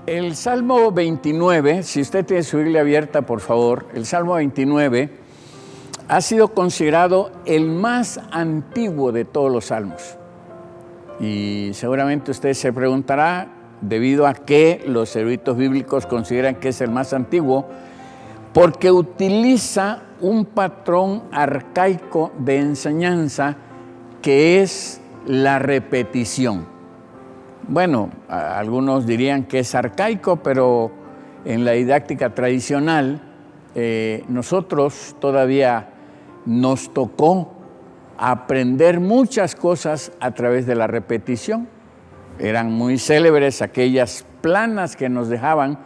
El Salmo 29, si usted tiene su Biblia abierta, por favor, el Salmo 29 ha sido considerado el más antiguo de todos los salmos. Y seguramente usted se preguntará, debido a qué los eruditos bíblicos consideran que es el más antiguo, porque utiliza un patrón arcaico de enseñanza que es la repetición. Bueno, algunos dirían que es arcaico, pero en la didáctica tradicional nosotros todavía nos tocó aprender muchas cosas a través de la repetición. Eran muy célebres aquellas planas que nos dejaban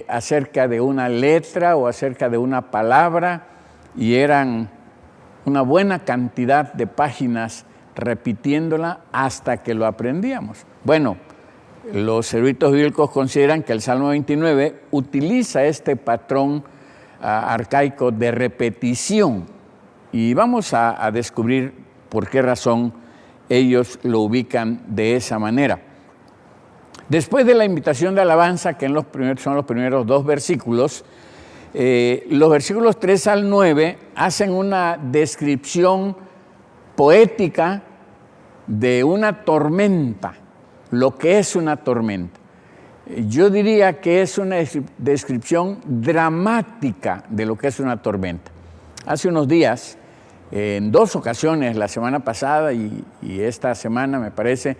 acerca de una letra o acerca de una palabra, y eran una buena cantidad de páginas repitiéndola hasta que lo aprendíamos. Bueno, los eruditos bíblicos consideran que el Salmo 29 utiliza este patrón arcaico de repetición, y vamos a descubrir por qué razón ellos lo ubican de esa manera. Después de la invitación de alabanza, que son los primeros dos versículos, los versículos 3 al 9 hacen una descripción poética de una tormenta, lo que es una tormenta. Yo diría que es una descripción dramática de lo que es una tormenta. Hace unos días, en dos ocasiones, la semana pasada y esta semana me parece,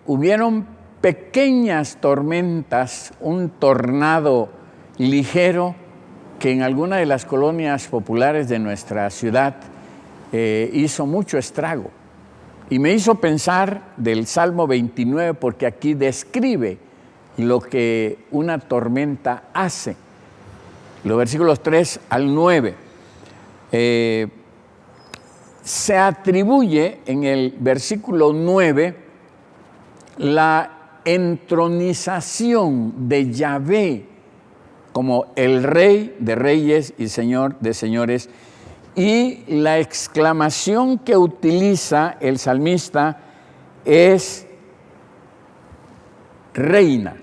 hubieron pequeñas tormentas, un tornado ligero que en alguna de las colonias populares de nuestra ciudad hizo mucho estrago. Y me hizo pensar del Salmo 29, porque aquí describe lo que una tormenta hace. Los versículos 3 al 9. Se atribuye en el versículo 9 la entronización de Yahvé como el Rey de reyes y Señor de señores, y la exclamación que utiliza el salmista es reina,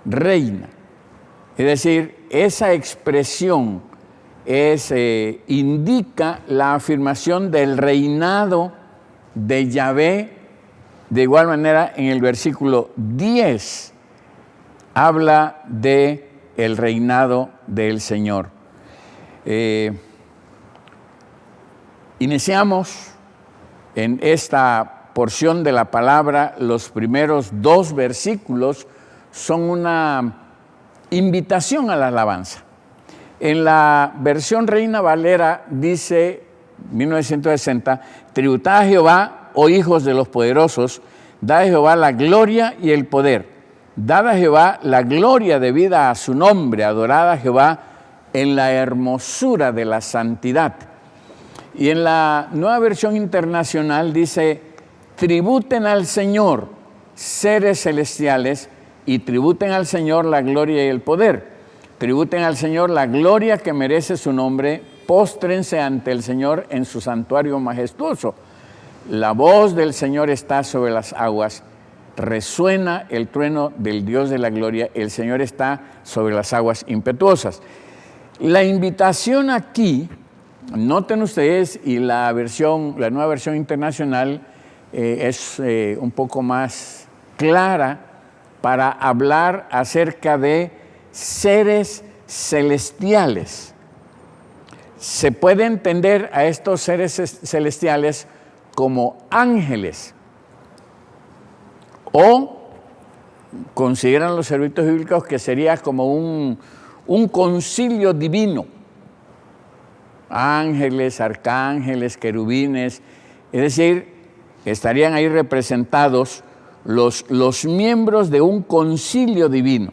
reina. Es decir, esa expresión indica la afirmación del reinado de Yahvé. De igual manera, en el versículo 10 habla de el reinado del Señor. Iniciamos en esta porción de la palabra. Los primeros dos versículos son una invitación a la alabanza. En la versión Reina Valera dice, 1960, tributad a Jehová, oh hijos de los poderosos, dad a Jehová la gloria y el poder. Dad a Jehová la gloria debida a su nombre, adorad a Jehová en la hermosura de la santidad. Y en la Nueva Versión Internacional dice, tributen al Señor, seres celestiales, y tributen al Señor la gloria y el poder. Tributen al Señor la gloria que merece su nombre, póstrense ante el Señor en su santuario majestuoso. La voz del Señor está sobre las aguas, resuena el trueno del Dios de la gloria, el Señor está sobre las aguas impetuosas. La invitación aquí, noten ustedes, y la Nueva Versión Internacional es un poco más clara para hablar acerca de seres celestiales. Se puede entender a estos seres celestiales como ángeles, o consideran los eruditos bíblicos que sería como un concilio divino. Ángeles, arcángeles, querubines, es decir, estarían ahí representados los miembros de un concilio divino.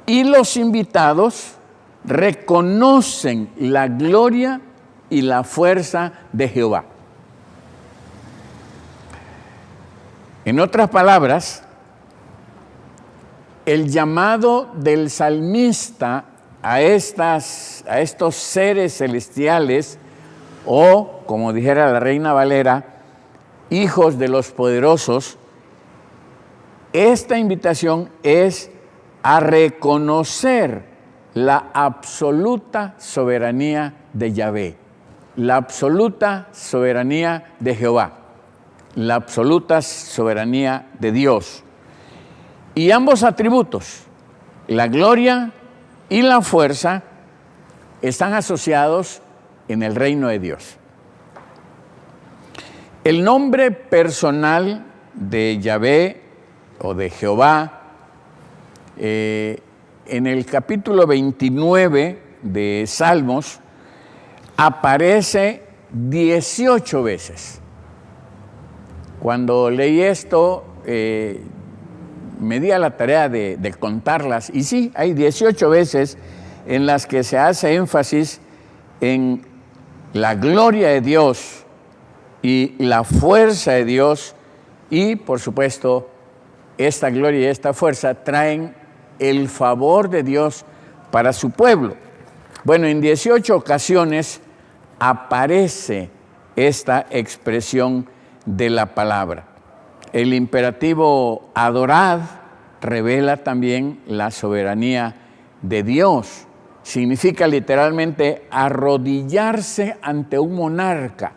Y los invitados reconocen la gloria y la fuerza de Jehová. En otras palabras, el llamado del salmista a estos seres celestiales, o, como dijera la Reina Valera, hijos de los poderosos, esta invitación es a reconocer la absoluta soberanía de Yahvé, la absoluta soberanía de Jehová, la absoluta soberanía de Dios. Y ambos atributos, la gloria y la fuerza, están asociados en el reino de Dios. El nombre personal de Yahvé o de Jehová, en el capítulo 29 de Salmos, aparece 18 veces. Cuando leí esto, me di a la tarea de contarlas, y sí, hay 18 veces en las que se hace énfasis en la gloria de Dios y la fuerza de Dios, y por supuesto, esta gloria y esta fuerza traen el favor de Dios para su pueblo. Bueno, en 18 ocasiones aparece esta expresión de la palabra. El imperativo adorad revela también la soberanía de Dios. Significa literalmente arrodillarse ante un monarca,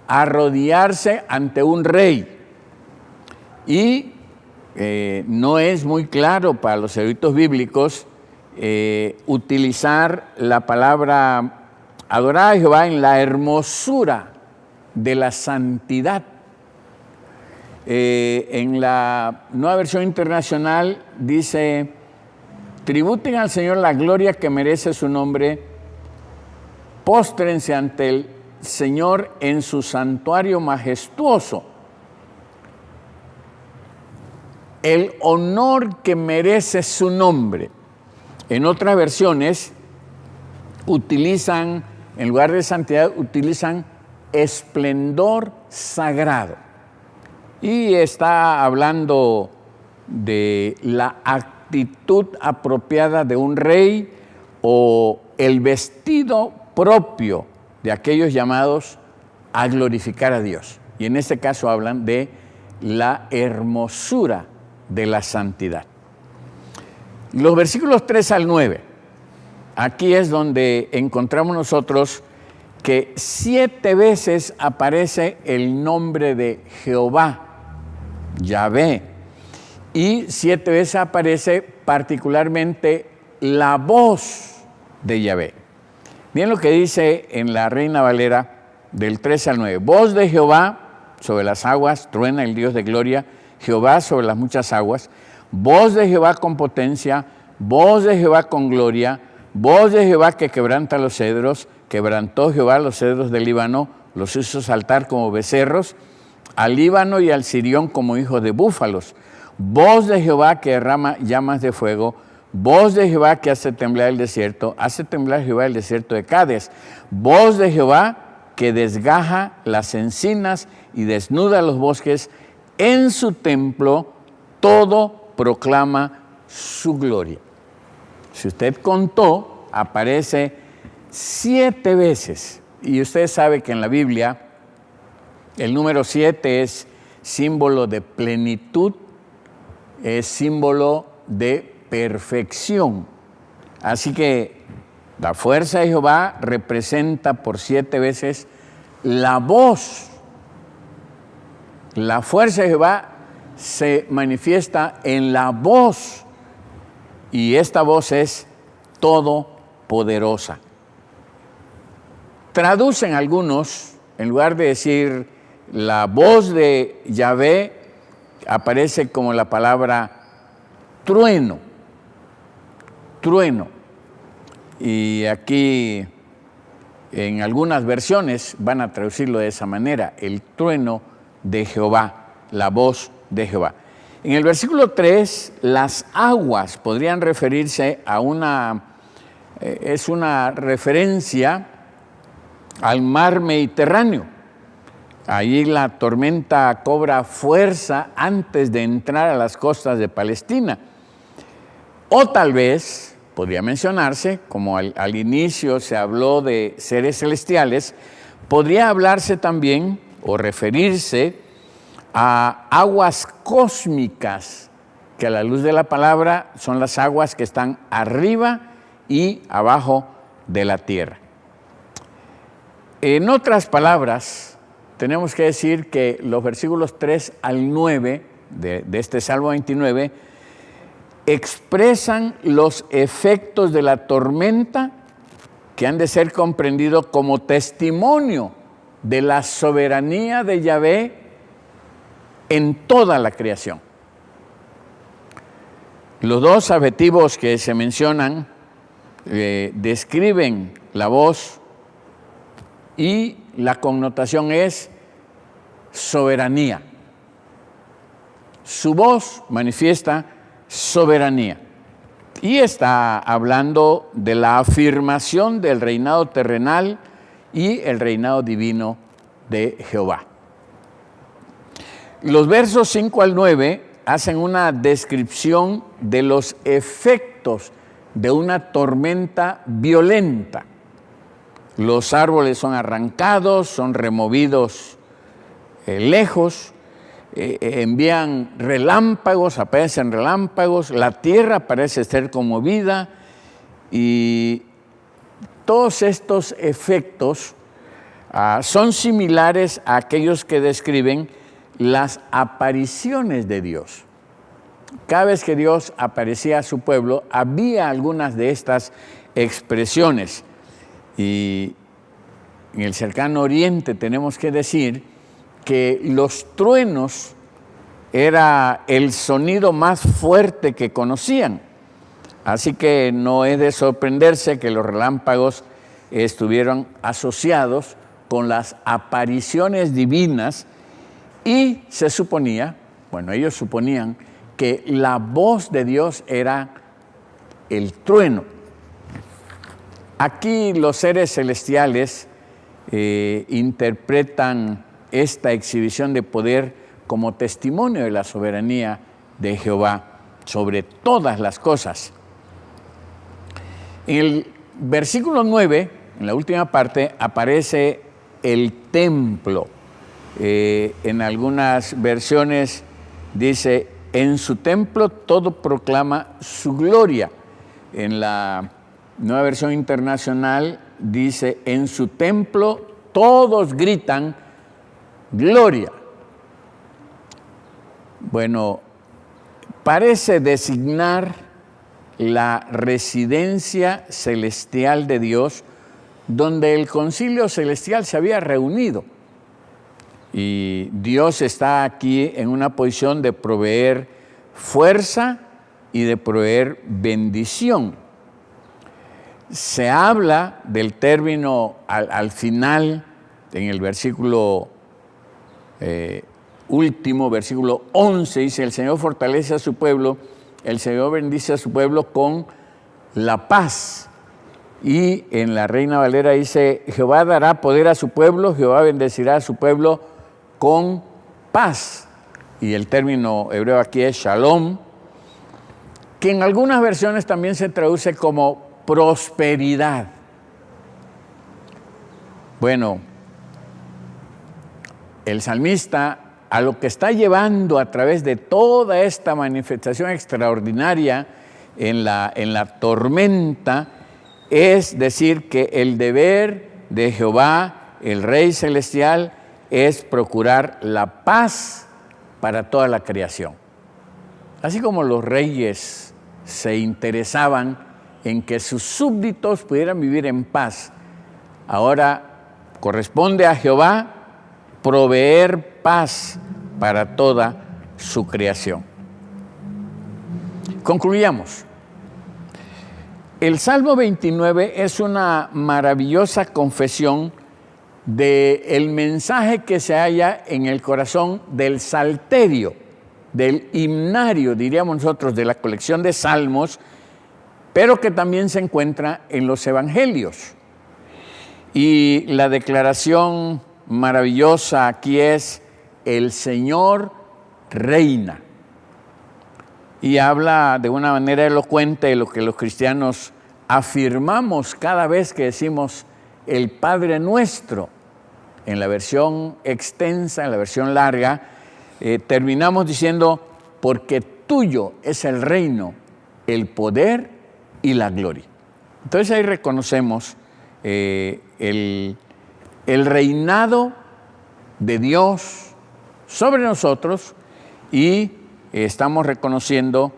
arrodillarse ante un rey. Y no es muy claro para los eruditos bíblicos utilizar la palabra adorar a Jehová en la hermosura de la santidad. En la Nueva Versión Internacional dice: tributen al Señor la gloria que merece su nombre, póstrense ante el Señor en su santuario majestuoso. El honor que merece su nombre. En otras versiones utilizan, en lugar de santidad, utilizan esplendor sagrado. Y está hablando de la actitud apropiada de un rey o el vestido propio de aquellos llamados a glorificar a Dios. Y en este caso hablan de la hermosura de la santidad. Los versículos 3 al 9, aquí es donde encontramos nosotros que 7 veces aparece el nombre de Jehová, Yahvé, y 7 veces aparece particularmente la voz de Yahvé. Miren lo que dice en la Reina Valera del 3 al 9. Voz de Jehová sobre las aguas, truena el Dios de gloria, Jehová sobre las muchas aguas. Voz de Jehová con potencia, voz de Jehová con gloria, voz de Jehová que quebranta los cedros. Quebrantó Jehová los cedros del Líbano, los hizo saltar como becerros, al Líbano y al Sirión como hijos de búfalos. Voz de Jehová que derrama llamas de fuego, voz de Jehová que hace temblar el desierto, hace temblar Jehová el desierto de Cades. Voz de Jehová que desgaja las encinas y desnuda los bosques. En su templo todo proclama su gloria. Si usted contó, aparece 7 veces. Y usted sabe que en la Biblia el número 7 es símbolo de plenitud, es símbolo de perfección. Así que la fuerza de Jehová representa por 7 veces la voz. La fuerza de Jehová se manifiesta en la voz, y esta voz es todopoderosa. Traducen algunos, en lugar de decir la voz de Yahvé, aparece como la palabra trueno, trueno. Y aquí en algunas versiones van a traducirlo de esa manera, el trueno de Jehová, la voz de Jehová. En el versículo 3, las aguas podrían referirse a es una referencia al mar Mediterráneo. Allí la tormenta cobra fuerza antes de entrar a las costas de Palestina. O tal vez podría mencionarse, como al inicio se habló de seres celestiales, podría hablarse también o referirse a aguas cósmicas que a la luz de la palabra son las aguas que están arriba y abajo de la tierra. En otras palabras, tenemos que decir que los versículos 3 al 9 de este Salmo 29 expresan los efectos de la tormenta que han de ser comprendidos como testimonio de la soberanía de Yahvé en toda la creación. Los dos adjetivos que se mencionan describen la voz y la connotación es soberanía. Su voz manifiesta soberanía y está hablando de la afirmación del reinado terrenal y el reinado divino de Jehová. Los versos 5 al 9 hacen una descripción de los efectos de una tormenta violenta. Los árboles son arrancados, son removidos lejos, envían relámpagos, aparecen relámpagos, la tierra parece ser conmovida y todos estos efectos son similares a aquellos que describen las apariciones de Dios. Cada vez que Dios aparecía a su pueblo, había algunas de estas expresiones. Y en el cercano oriente tenemos que decir que los truenos era el sonido más fuerte que conocían. Así que no es de sorprenderse que los relámpagos estuvieron asociados con las apariciones divinas y se suponía, bueno, ellos suponían que la voz de Dios era el trueno. Aquí los seres celestiales interpretan esta exhibición de poder como testimonio de la soberanía de Jehová sobre todas las cosas. En el versículo 9, en la última parte, aparece el templo. En algunas versiones dice, en su templo todo proclama su gloria. En la Nueva Versión Internacional dice, en su templo todos gritan gloria. Bueno, parece designar la residencia celestial de Dios, donde el concilio celestial se había reunido. Y Dios está aquí en una posición de proveer fuerza y de proveer bendición. Se habla del término al final, en el versículo último, versículo 11, dice, el Señor fortalece a su pueblo, el Señor bendice a su pueblo con la paz. Y en la Reina Valera dice, Jehová dará poder a su pueblo, Jehová bendecirá a su pueblo con paz. Y el término hebreo aquí es shalom, que en algunas versiones también se traduce como prosperidad. Bueno, el salmista a lo que está llevando a través de toda esta manifestación extraordinaria en la tormenta es decir que el deber de Jehová, el Rey Celestial, es procurar la paz para toda la creación. Así como los reyes se interesaban en que sus súbditos pudieran vivir en paz, ahora corresponde a Jehová proveer paz para toda su creación. Concluyamos. El Salmo 29 es una maravillosa confesión del mensaje que se halla en el corazón del salterio, del himnario, diríamos nosotros, de la colección de salmos, pero que también se encuentra en los evangelios. Y la declaración maravillosa aquí es, el Señor reina. Y habla de una manera elocuente de lo que los cristianos afirmamos cada vez que decimos el Padre Nuestro. En la versión extensa, en la versión larga, terminamos diciendo, porque tuyo es el reino, el poder y la gloria. Entonces ahí reconocemos el reinado de Dios sobre nosotros y estamos reconociendo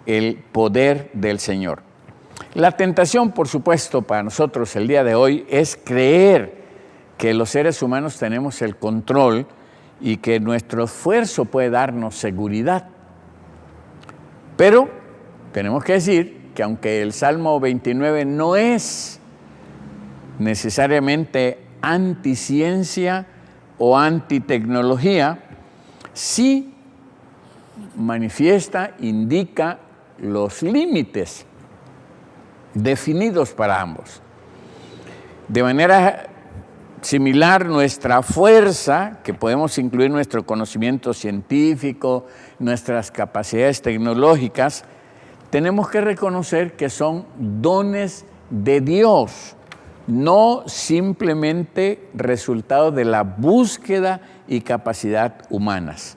el poder del Señor. La tentación, por supuesto, para nosotros el día de hoy es creer que los seres humanos tenemos el control y que nuestro esfuerzo puede darnos seguridad. Pero tenemos que decir que aunque el Salmo 29 no es necesariamente anticiencia o antitecnología, sí manifiesta, indica los límites definidos para ambos. De manera similar, nuestra fuerza, que podemos incluir nuestro conocimiento científico, nuestras capacidades tecnológicas, tenemos que reconocer que son dones de Dios, no simplemente resultado de la búsqueda y capacidad humanas.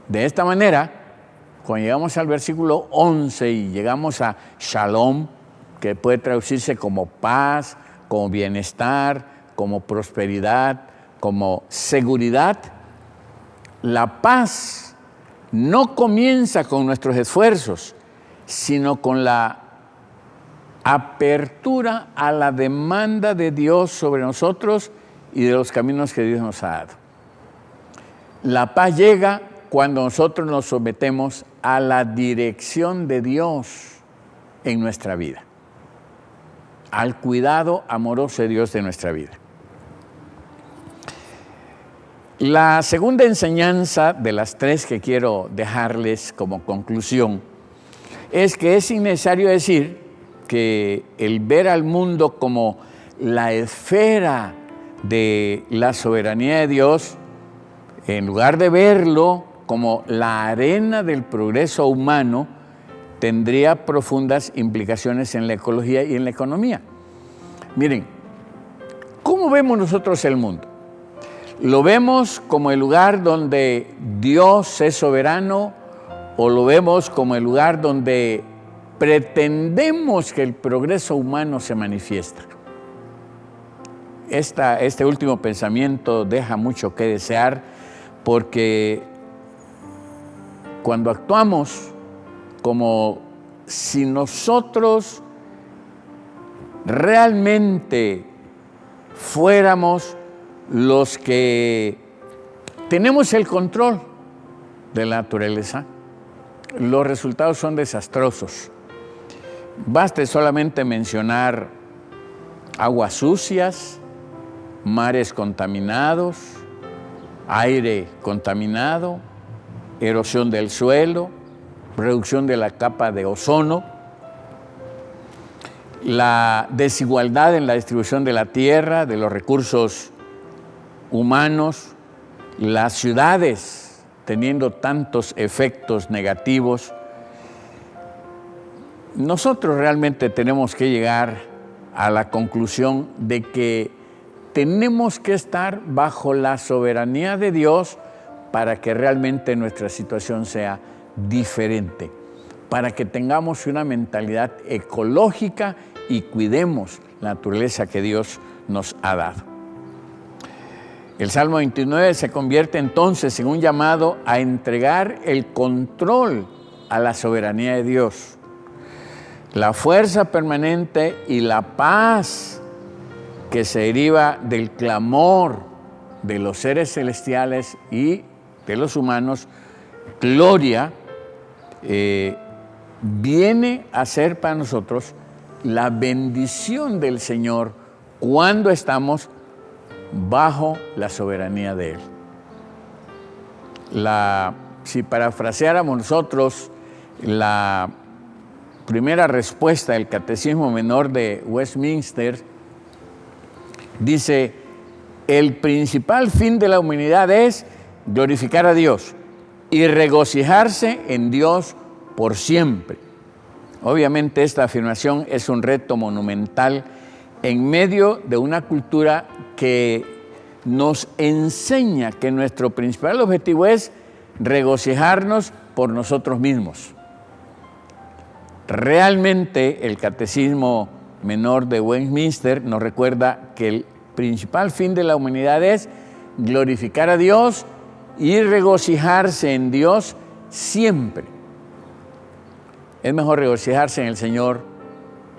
De esta manera, cuando llegamos al versículo 11 y llegamos a Shalom, que puede traducirse como paz, como bienestar, como prosperidad, como seguridad, la paz no comienza con nuestros esfuerzos, sino con la apertura a la demanda de Dios sobre nosotros y de los caminos que Dios nos ha dado. La paz llega cuando nosotros nos sometemos a la dirección de Dios en nuestra vida, al cuidado amoroso de Dios de nuestra vida. La segunda enseñanza de las tres que quiero dejarles como conclusión es que es innecesario decir que el ver al mundo como la esfera de la soberanía de Dios, en lugar de verlo como la arena del progreso humano, tendría profundas implicaciones en la ecología y en la economía. Miren, ¿cómo vemos nosotros el mundo? ¿Lo vemos como el lugar donde Dios es soberano o lo vemos como el lugar donde pretendemos que el progreso humano se manifiesta? Este último pensamiento deja mucho que desear, porque cuando actuamos como si nosotros realmente fuéramos los que tenemos el control de la naturaleza, los resultados son desastrosos. Baste solamente mencionar aguas sucias, mares contaminados, aire contaminado, erosión del suelo, reducción de la capa de ozono, la desigualdad en la distribución de la tierra, de los recursos humanos, las ciudades teniendo tantos efectos negativos. Nosotros realmente tenemos que llegar a la conclusión de que tenemos que estar bajo la soberanía de Dios para que realmente nuestra situación sea diferente, para que tengamos una mentalidad ecológica y cuidemos la naturaleza que Dios nos ha dado. El Salmo 29 se convierte entonces en un llamado a entregar el control a la soberanía de Dios. La fuerza permanente y la paz que se deriva del clamor de los seres celestiales y de los humanos, gloria, viene a ser para nosotros la bendición del Señor cuando estamos bajo la soberanía de Él. Si parafraseáramos nosotros la primera respuesta del Catecismo Menor de Westminster, dice: el principal fin de la humanidad es glorificar a Dios y regocijarse en Dios por siempre. Obviamente esta afirmación es un reto monumental en medio de una cultura que nos enseña que nuestro principal objetivo es regocijarnos por nosotros mismos. Realmente el Catecismo Menor de Westminster nos recuerda que el principal fin de la humanidad es glorificar a Dios y regocijarse en Dios siempre. Es mejor regocijarse en el Señor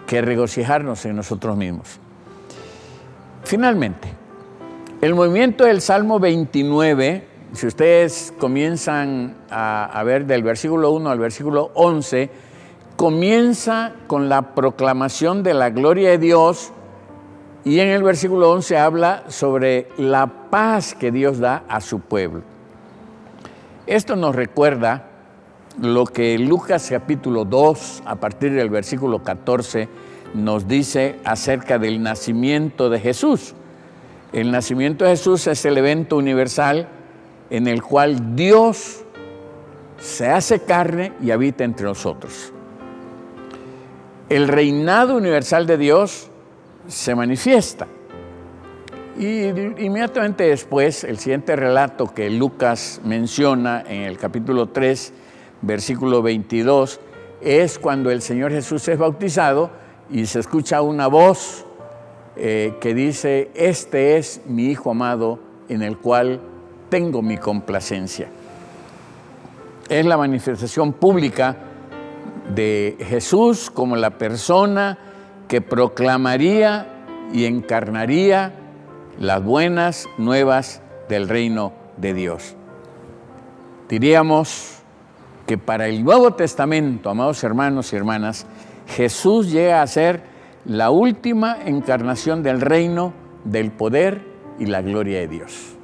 que regocijarnos en nosotros mismos. Finalmente, el movimiento del Salmo 29, si ustedes comienzan a ver del versículo 1 al versículo 11, comienza con la proclamación de la gloria de Dios y en el versículo 11 habla sobre la paz que Dios da a su pueblo. Esto nos recuerda lo que Lucas capítulo 2, a partir del versículo 14, nos dice acerca del nacimiento de Jesús. El nacimiento de Jesús es el evento universal en el cual Dios se hace carne y habita entre nosotros. El reinado universal de Dios se manifiesta. Y inmediatamente después, el siguiente relato que Lucas menciona en el capítulo 3, versículo 22, es cuando el Señor Jesús es bautizado y se escucha una voz que dice: este es mi Hijo amado en el cual tengo mi complacencia. Es la manifestación pública de Jesús como la persona que proclamaría y encarnaría las buenas nuevas del reino de Dios. Diríamos que para el Nuevo Testamento, amados hermanos y hermanas, Jesús llega a ser la última encarnación del reino, del poder y la gloria de Dios.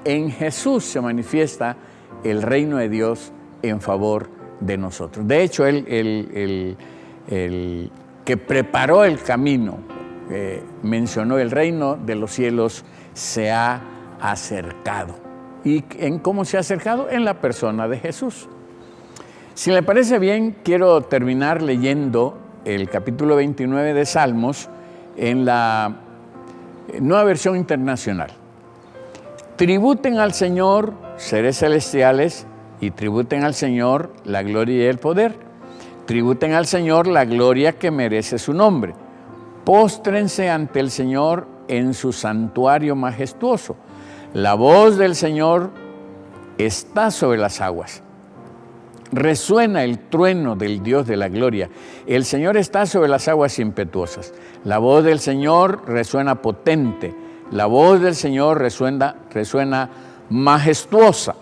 En Jesús se manifiesta el reino de Dios en favor de nosotros. De hecho, el que preparó el camino mencionó: el reino de los cielos se ha acercado. ¿Y en cómo se ha acercado? En la persona de Jesús. Si le parece bien, quiero terminar leyendo el capítulo 29 de Salmos en la Nueva Versión Internacional. Tributen al Señor, seres celestiales, y tributen al Señor la gloria y el poder. Tributen al Señor la gloria que merece su nombre. Póstrense ante el Señor en su santuario majestuoso. La voz del Señor está sobre las aguas. Resuena el trueno del Dios de la gloria. El Señor está sobre las aguas impetuosas. La voz del Señor resuena potente. La voz del Señor resuena majestuosa.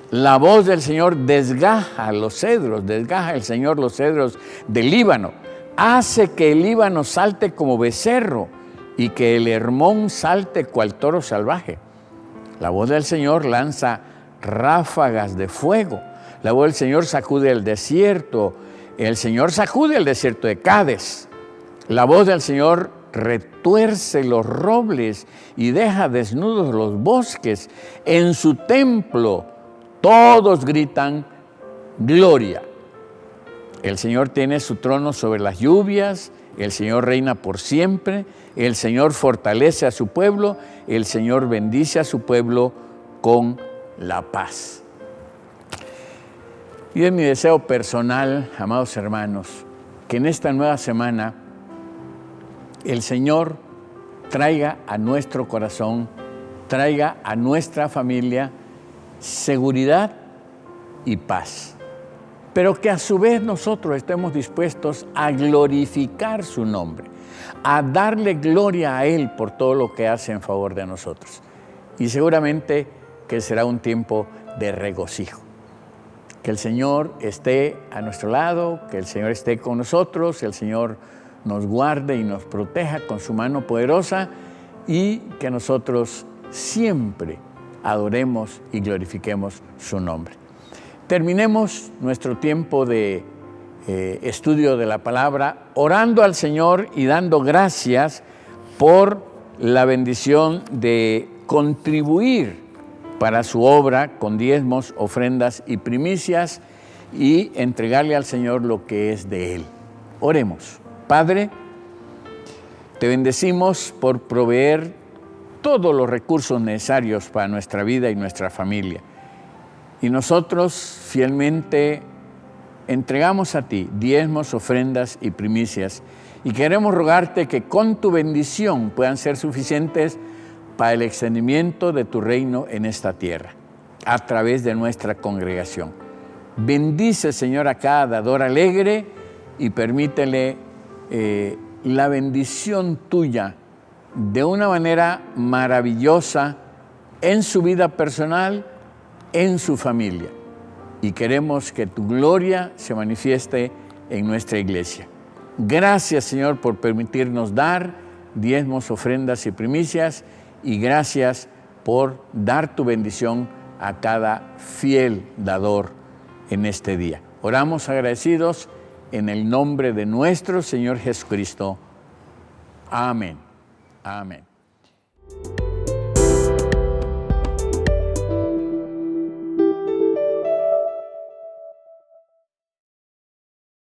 La voz del Señor desgaja los cedros, desgaja el Señor los cedros del Líbano. Hace que el Líbano salte como becerro y que el Hermón salte cual toro salvaje. La voz del Señor lanza ráfagas de fuego. La voz del Señor sacude el desierto. El Señor sacude el desierto de Cades. La voz del Señor retuerce los robles y deja desnudos los bosques. En su templo todos gritan gloria. El Señor tiene su trono sobre las lluvias. El Señor reina por siempre. El Señor fortalece a su pueblo. El Señor bendice a su pueblo con la paz. Y es mi deseo personal, amados hermanos, que en esta nueva semana el Señor traiga a nuestro corazón, traiga a nuestra familia seguridad y paz. Pero que a su vez nosotros estemos dispuestos a glorificar su nombre, a darle gloria a Él por todo lo que hace en favor de nosotros. Y seguramente que será un tiempo de regocijo. Que el Señor esté a nuestro lado, que el Señor esté con nosotros, el Señor nos guarde y nos proteja con su mano poderosa y que nosotros siempre adoremos y glorifiquemos su nombre. Terminemos nuestro tiempo de estudio de la palabra orando al Señor y dando gracias por la bendición de contribuir para su obra con diezmos, ofrendas y primicias y entregarle al Señor lo que es de Él. Oremos. Padre, te bendecimos por proveer todos los recursos necesarios para nuestra vida y nuestra familia. Y nosotros fielmente entregamos a ti diezmos, ofrendas y primicias. Y queremos rogarte que con tu bendición puedan ser suficientes para el extendimiento de tu reino en esta tierra, a través de nuestra congregación. Bendice, Señor, a cada dador alegre y permítele la bendición tuya de una manera maravillosa en su vida personal, en su familia. Y queremos que tu gloria se manifieste en nuestra iglesia. Gracias, Señor, por permitirnos dar diezmos, ofrendas y primicias, y gracias por dar tu bendición a cada fiel dador en este día. Oramos agradecidos en el nombre de nuestro Señor Jesucristo. Amén. Amén.